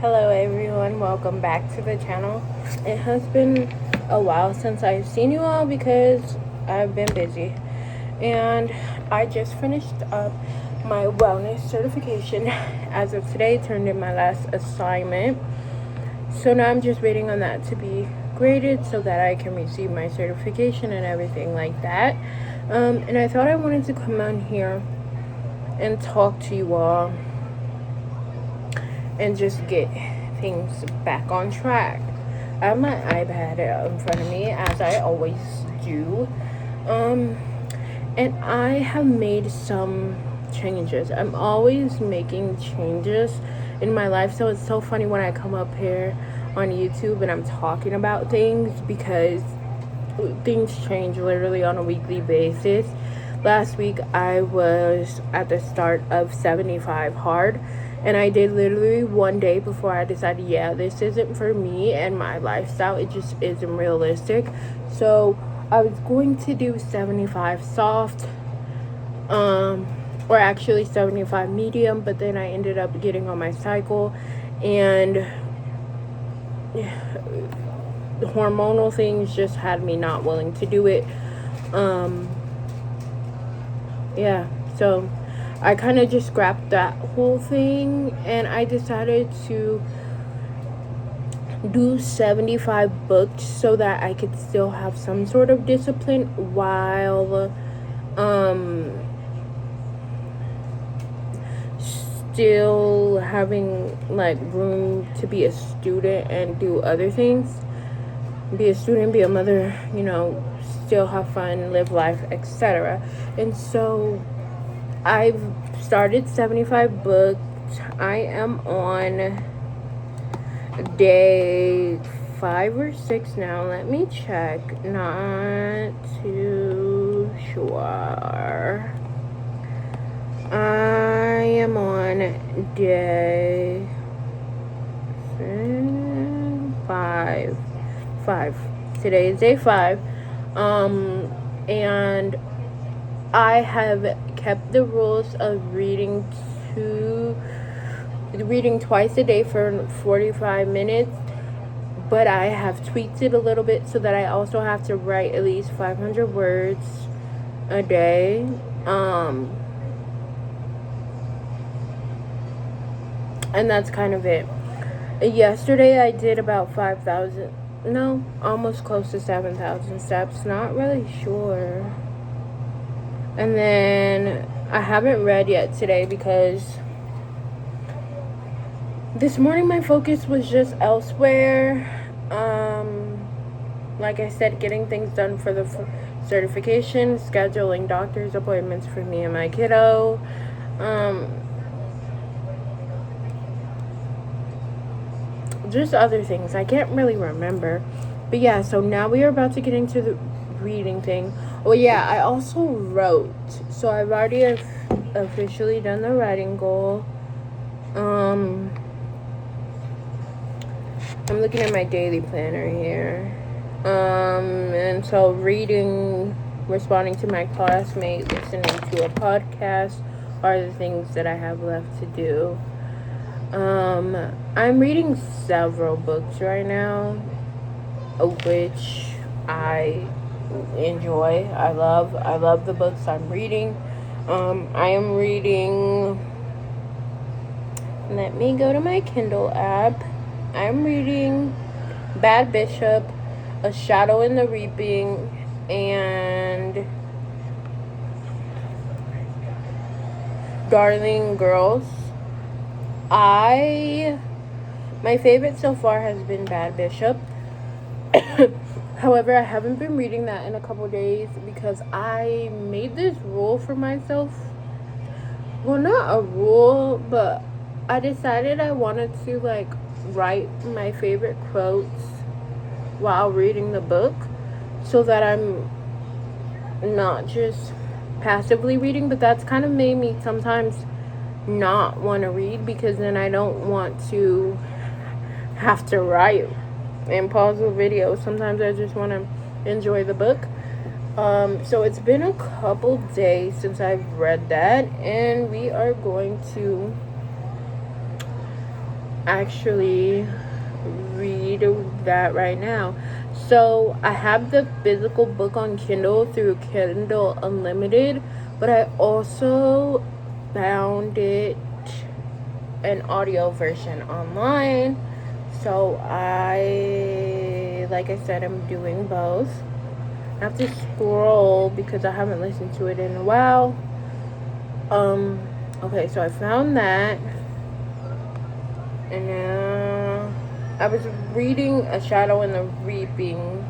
Hello everyone, welcome back to the channel. It has been a while since I've seen you all because I've been busy. And I just finished up my wellness certification. As of today, turned in my last assignment. So now I'm just waiting on that to be graded so that I can receive my certification and everything like that. And I thought I wanted to come on here and talk to you all and just get things back on track. I have my iPad in front of me as I always do. And I have made some changes. I'm always making changes in my life, so it's so funny when I come up here on YouTube and I'm talking about things because things change literally on a weekly basis. Last week I was at the start of 75 hard, and I did literally one day before I decided, yeah, this isn't for me and my lifestyle. It just isn't realistic. So I was going to do 75 soft, or actually 75 medium, but then I ended up getting on my cycle, and the hormonal things just had me not willing to do it. Yeah, so I kind of just scrapped that whole thing, and I decided to do 75 books so that I could still have some sort of discipline while still having like room to be a student and do other things. Be a student, be a mother, still have fun, live life, etc. And so I've started 75 books. I am on day 5 or 6 now. Let me check. Not too sure. I am on day 5. Today is day 5. And I have kept the rules of reading twice a day for 45 minutes, but I have tweaked it a little bit so that I also have to write at least 500 words a day. And that's kind of it. Yesterday I did about 5,000, no, almost close to 7,000 steps, not really sure. And then I haven't read yet today because this morning my focus was just elsewhere. Like I said, getting things done for the certification, scheduling doctor's appointments for me and my kiddo. Just other things. I can't really remember. But yeah, so now we are about to get into the reading thing. Oh yeah, I also wrote. So I've already officially done the writing goal. I'm looking at my daily planner here. And so reading, responding to my classmate, listening to a podcast are the things that I have left to do. I'm reading several books right now, which I enjoy. I love the books I'm reading. I am reading, let me go to my Kindle app. I'm reading Bad Bishop, A Shadow in the Reaping, and Darling Girls. My favorite so far has been Bad Bishop. However, I haven't been reading that in a couple days because I made this rule for myself. Well, not a rule, but I decided I wanted to write my favorite quotes while reading the book so that I'm not just passively reading, but that's kind of made me sometimes not want to read because then I don't want to have to write and pause the video. Sometimes I just want to enjoy the book. So it's been a couple days since I've read that, and we are going to actually read that right now. So I have the physical book on Kindle through Kindle Unlimited, but I also found it an audio version online. So like I said, I'm doing both. I have to scroll because I haven't listened to it in a while. Okay, so I found that, and I was reading A Shadow in the Reaping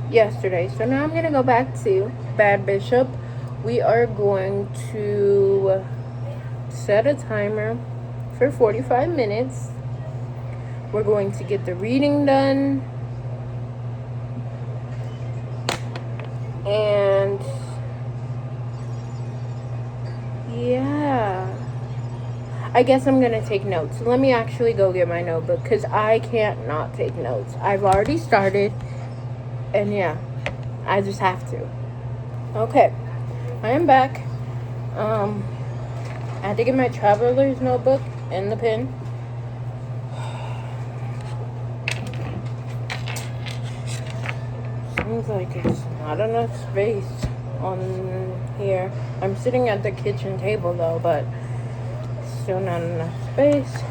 yesterday. So now I'm gonna go back to Bad Bishop. We are going to set a timer for 45 minutes. We're going to get the reading done. And yeah, I guess I'm gonna take notes. Let me actually go get my notebook because I can't not take notes. I've already started, and yeah, I just have to. Okay, I am back. I had to get my traveler's notebook and the pen. Seems like it's not enough space on here. I'm sitting at the kitchen table though, but still not enough space.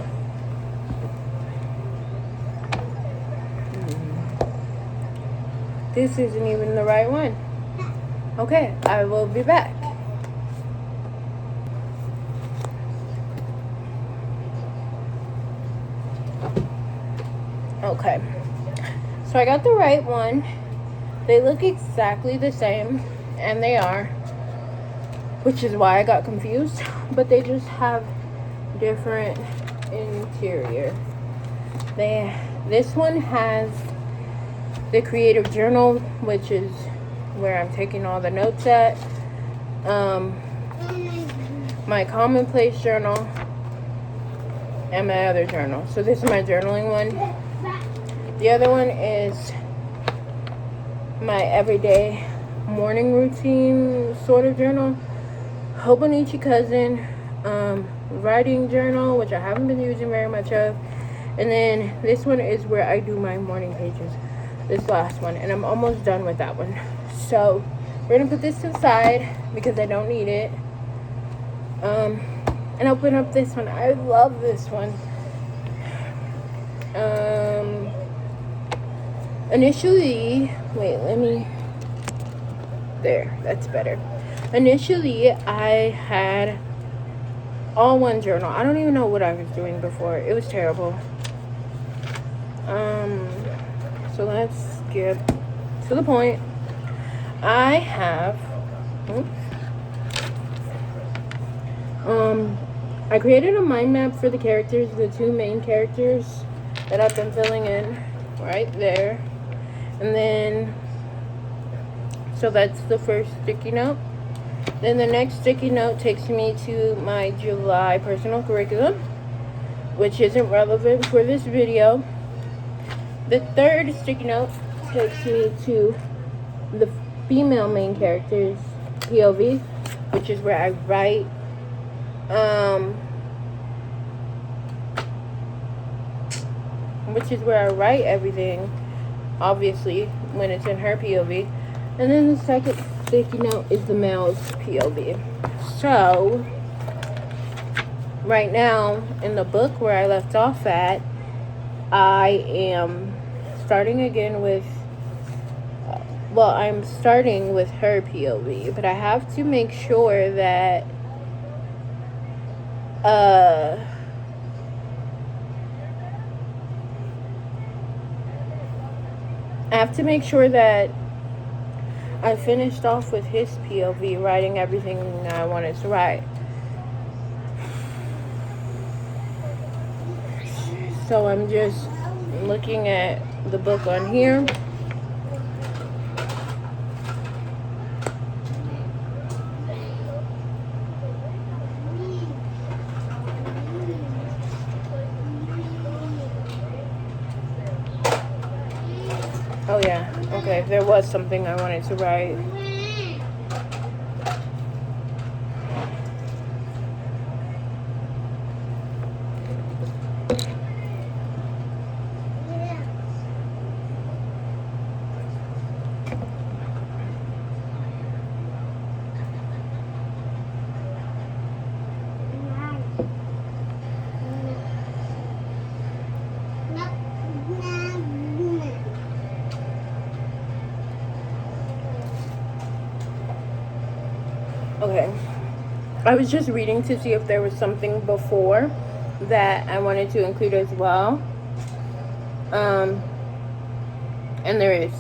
This isn't even the right one. Okay, I will be back. Okay, so I got the right one. They look exactly the same, and they are, which is why I got confused, but they just have different interior. This one has the creative journal, which is where I'm taking all the notes at. My commonplace journal and my other journal. So this is my journaling one. The other one is my everyday morning routine sort of journal. Hobonichi Cousin writing journal, which I haven't been using very much of. And then this one is where I do my morning pages. This last one, and I'm almost done with that one. So we're gonna put this to the side because I don't need it. And open up this one. I love this one. Initially, there, that's better. Initially, I had all one journal. I don't even know what I was doing before. It was terrible. So let's get to the point. I have, I created a mind map for the characters, the two main characters that I've been filling in right there. And then, so that's the first sticky note. Then the next sticky note takes me to my July personal curriculum, which isn't relevant for this video. The third sticky note takes me to the female main character's POV, which is where I write everything, obviously, when it's in her POV. And then the second sticky note is the male's POV. So, right now, in the book where I left off at, I am starting again with, I'm starting with her POV, but I have to make sure that, I have to make sure that I finished off with his POV, writing everything I wanted to write. So I'm just looking at the book on here. Oh yeah, okay, there was something I wanted to write. Okay. I was just reading to see if there was something before that I wanted to include as well. And there is.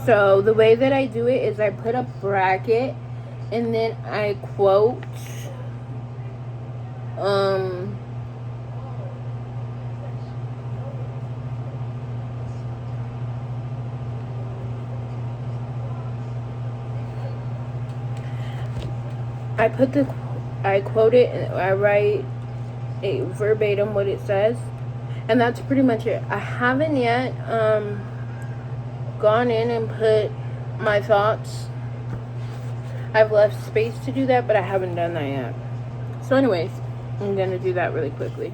So the way that I do it is I put a bracket and then I quote I quote it and I write a verbatim what it says, and that's pretty much it. I haven't yet gone in and put my thoughts. I've left space to do that, but I haven't done that yet. So anyways, I'm gonna do that really quickly.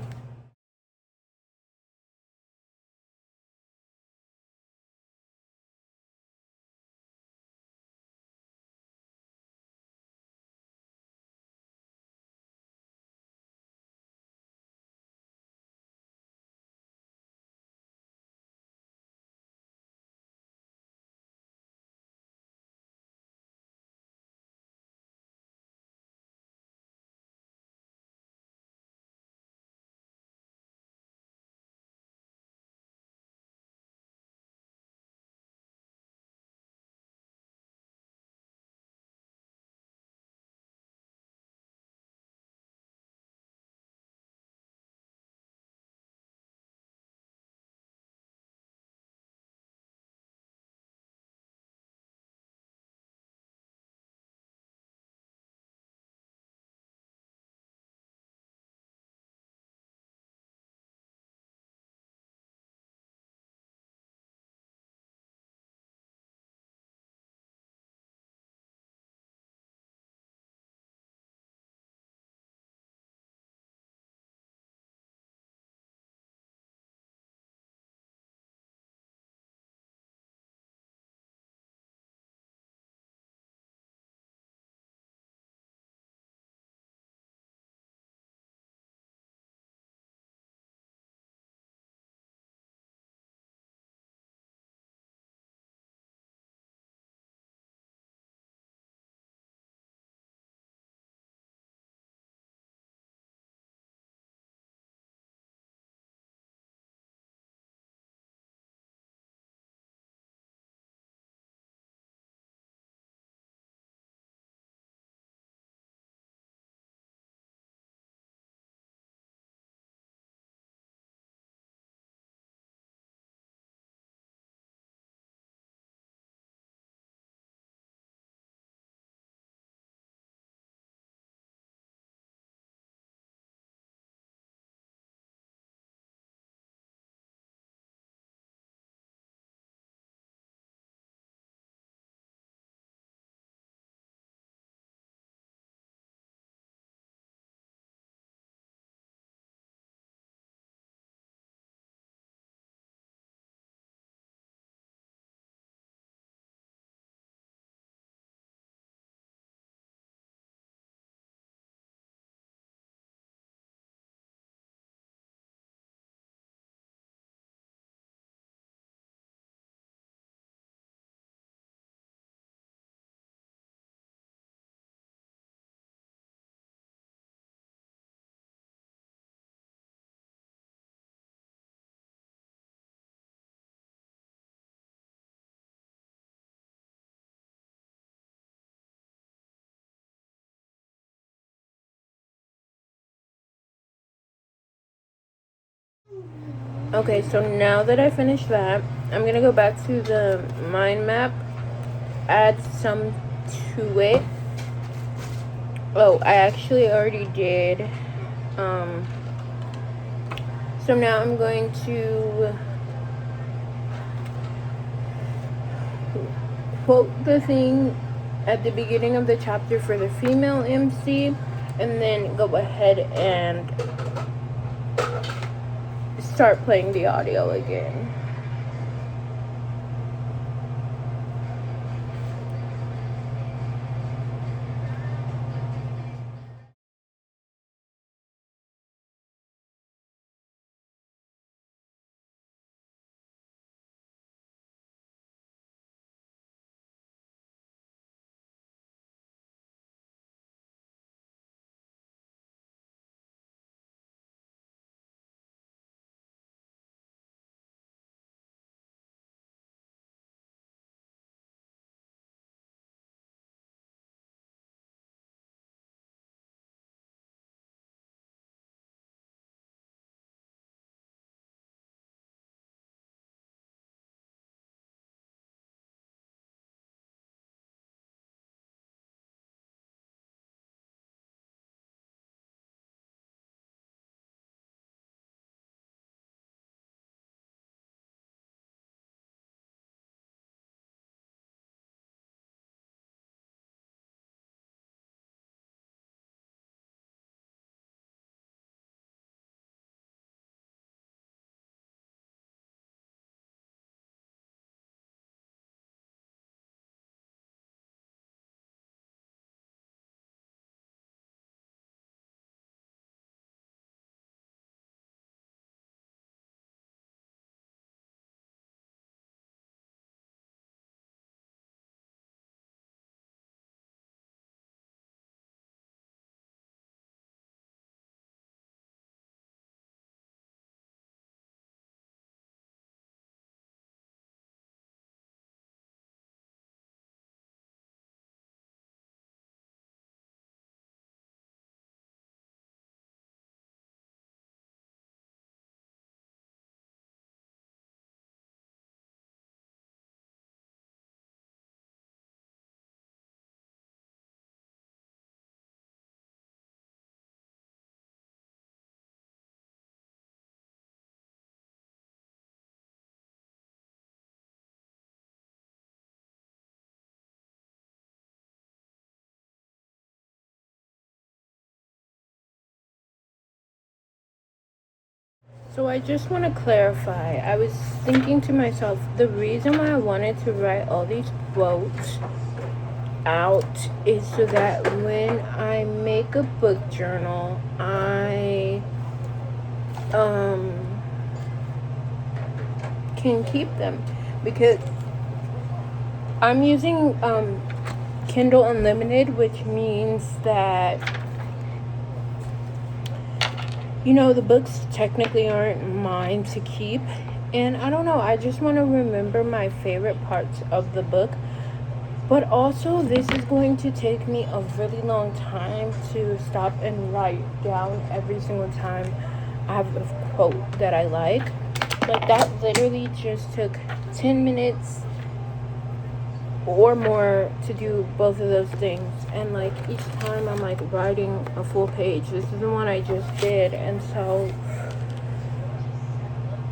Okay, so now that I finished that, I'm gonna go back to the mind map, add some to it. Oh, I actually already did. So now I'm going to quote the thing at the beginning of the chapter for the female MC, and then go ahead and start playing the audio again. So I just want to clarify. I was thinking to myself, the reason why I wanted to write all these quotes out is so that when I make a book journal, I can keep them, because I'm using Kindle Unlimited, which means that the books technically aren't mine to keep. And I don't know, I just want to remember my favorite parts of the book. But also, this is going to take me a really long time to stop and write down every single time I have a quote that I like. Like, that literally just took 10 minutes or more to do both of those things. And, like, each time I'm, like, writing a full page. This is the one I just did. And so,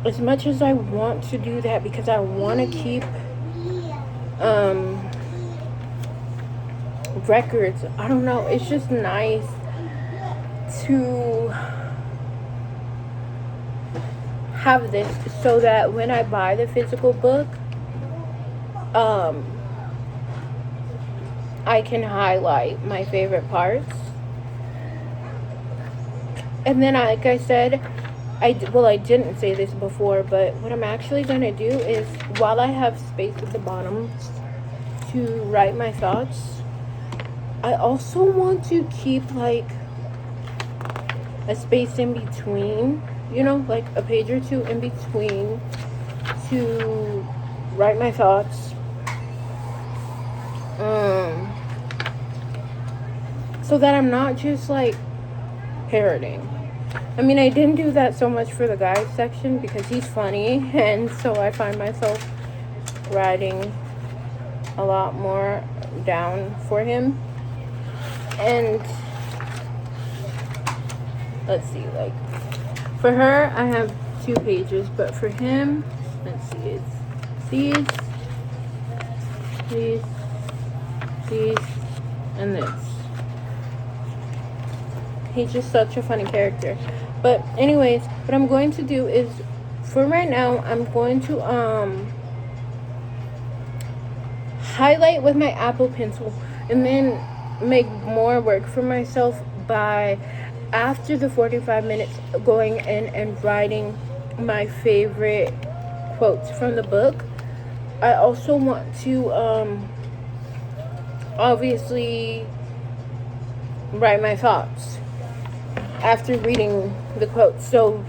as much as I want to do that, because I want to keep records, I don't know, it's just nice to have this so that when I buy the physical book, I can highlight my favorite parts. And then, like I said, I didn't say this before, but what I'm actually going to do is, while I have space at the bottom to write my thoughts, I also want to keep, like, a space in between, like a page or two in between to write my thoughts. So that I'm not just, like, parroting. I mean, I didn't do that so much for the guys section because he's funny, and so I find myself writing a lot more down for him. And let's see, like, for her, I have 2 pages, but for him, let's see, it's these, and this. He's just such a funny character. But anyways, what I'm going to do is, for right now, I'm going to highlight with my Apple Pencil, and then make more work for myself by, after the 45 minutes, going in and writing my favorite quotes from the book. I also want to obviously write my thoughts after reading the quotes. So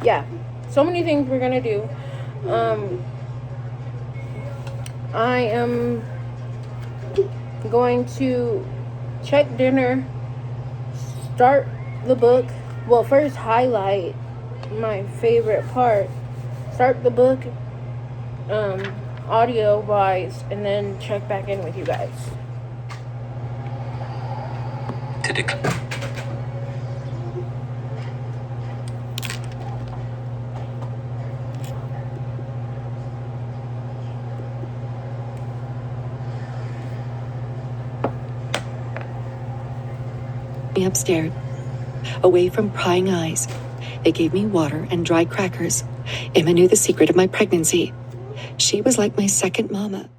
yeah, so many things we're gonna do. I am going to check dinner, start the book. Well, first highlight my favorite part, start the book audio wise, and then check back in with you guys. Me upstairs, away from prying eyes. They gave me water and dry crackers. Emma knew the secret of my pregnancy. She was like my second mama.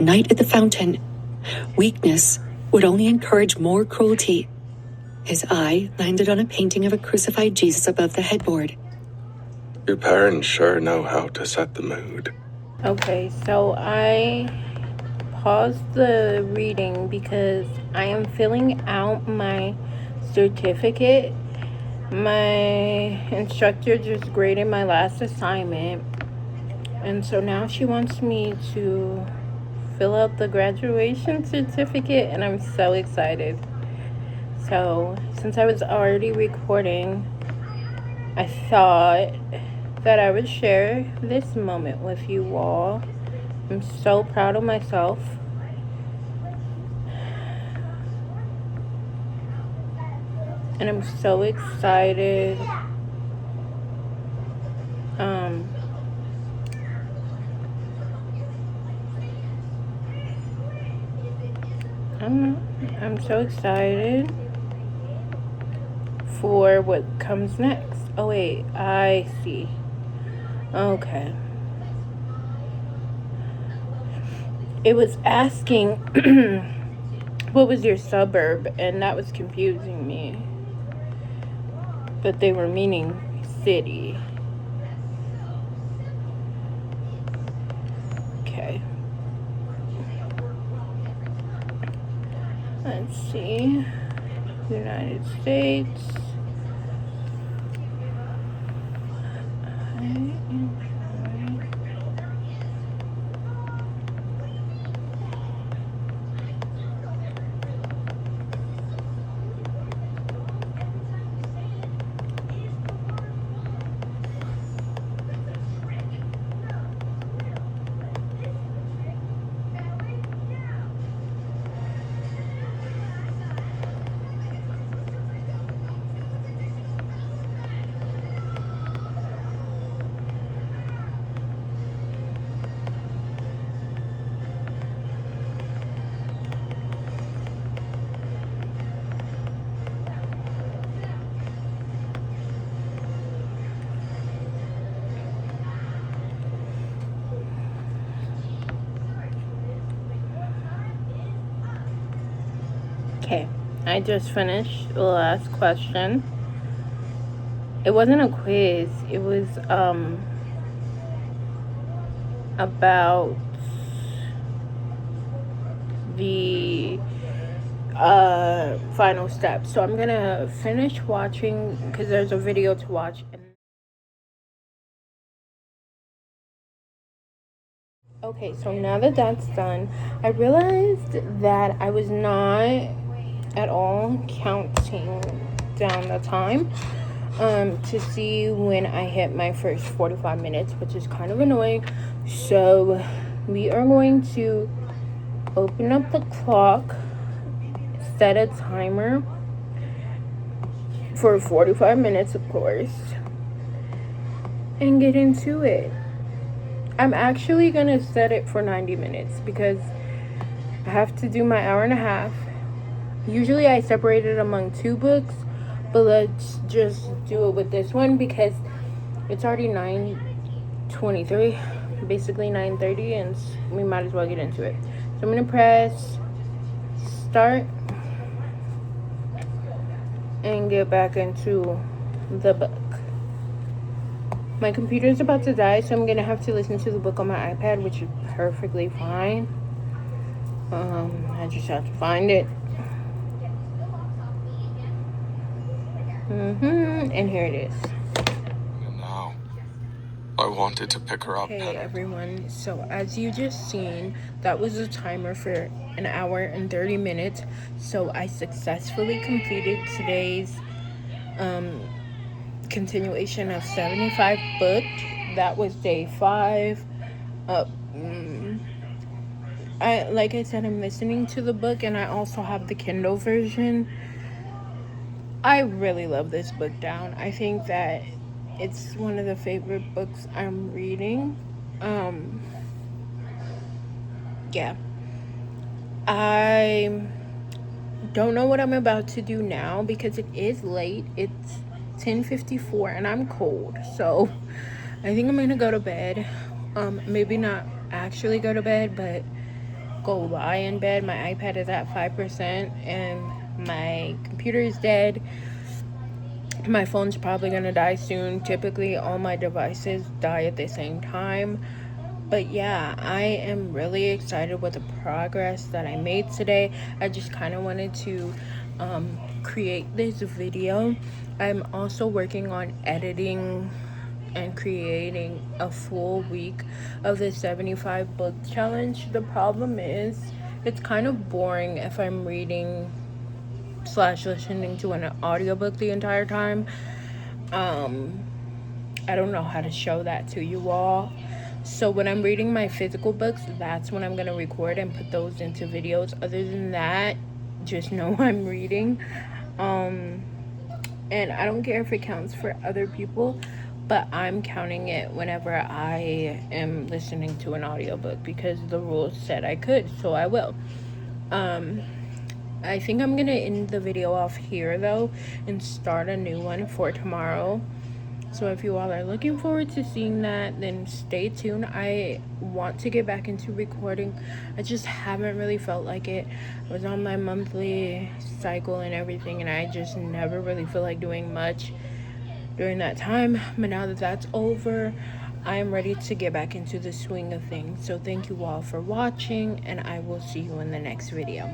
night at the fountain. Weakness would only encourage more cruelty. His eye landed on a painting of a crucified Jesus above the headboard. Your parents sure know how to set the mood. Okay, so I paused the reading because I am filling out my certificate. My instructor just graded my last assignment, and so now she wants me to fill out the graduation certificate, and I'm so excited. So since I was already recording, I thought that I would share this moment with you all. I'm so proud of myself. And I'm so excited. I'm so excited for what comes next. Oh wait, I see. Okay. It was asking what was your suburb, and that was confusing me. But they were meaning city. Okay. Let's see. United States. Okay, I just finished the last question. It wasn't a quiz. It was about the final step. So I'm gonna finish watching because there's a video to watch. Okay, so now that that's done, I realized that I was not at all counting down the time to see when I hit my first 45 minutes, which is kind of annoying. So we are going to open up the clock, set a timer for 45 minutes, of course, and get into it. I'm actually gonna set it for 90 minutes because I have to do my hour and a half. Usually I separate it among two books, but let's just do it with this one because it's already 9:23, basically 9:30, and we might as well get into it. So I'm gonna press start and get back into the book. My computer's about to die, so I'm gonna have to listen to the book on my iPad, which is perfectly fine. I just have to find it. And here it is. And now, I wanted to pick her up. Hey everyone, so as you just seen, that was a timer for an hour and 30 minutes. So I successfully completed today's continuation of 75 booked. That was day 5. Like I said, I'm listening to the book, and I also have the Kindle version. I really love this book down. I think that it's one of the favorite books I'm reading. Yeah. I don't know what I'm about to do now because it is late. It's 10:54 and I'm cold. So I think I'm gonna go to bed. Maybe not actually go to bed, but go lie in bed. My iPad is at 5% and my computer is dead. My phone's probably gonna die soon. Typically all my devices die at the same time. But yeah, I am really excited with the progress that I made today. I just kind of wanted to create this video. I'm also working on editing and creating a full week of the 75 book challenge. The problem is it's kind of boring if I'm reading / listening to an audiobook the entire time. I don't know how to show that to you all. So when I'm reading my physical books, that's when I'm going to record and put those into videos. Other than that, just know I'm reading. And I don't care if it counts for other people, but I'm counting it whenever I am listening to an audiobook because the rules said I could, so I will. I think I'm going to end the video off here, though, and start a new one for tomorrow. So if you all are looking forward to seeing that, then stay tuned. I want to get back into recording. I just haven't really felt like it. I was on my monthly cycle and everything, and I just never really feel like doing much during that time. But now that that's over, I am ready to get back into the swing of things. So thank you all for watching, and I will see you in the next video.